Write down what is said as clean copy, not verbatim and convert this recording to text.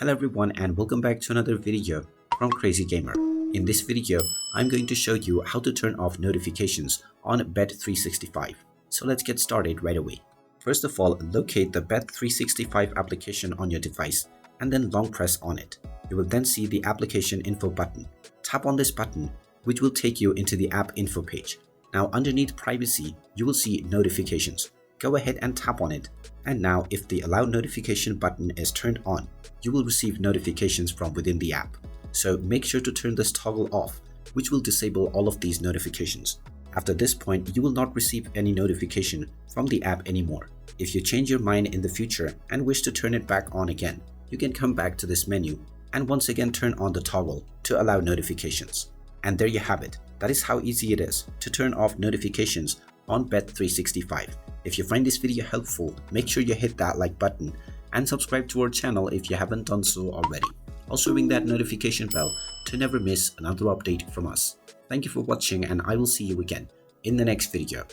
Hello everyone and welcome back to another video from Crazy Gamer. In this video, I'm going to show you how to turn off notifications on bet365. So let's get started right away. First of all, locate the bet365 application on your device and then long press on it. You will then see the application info button. Tap on this button, which will take you into the app info page. Now underneath privacy, you will see notifications. Go ahead and tap on it, and now if the allow notification button is turned on, you will receive notifications from within the app. So make sure to turn this toggle off, which will disable all of these notifications. After this point, you will not receive any notification from the app anymore. If you change your mind in the future and wish to turn it back on again, you can come back to this menu and once again turn on the toggle to allow notifications. And there you have it. That is how easy it is to turn off notifications on bet365. If you find this video helpful, make sure you hit that like button and subscribe to our channel if you haven't done so already. Also ring that notification bell to never miss another update from us. Thank you for watching and I will see you again in the next video.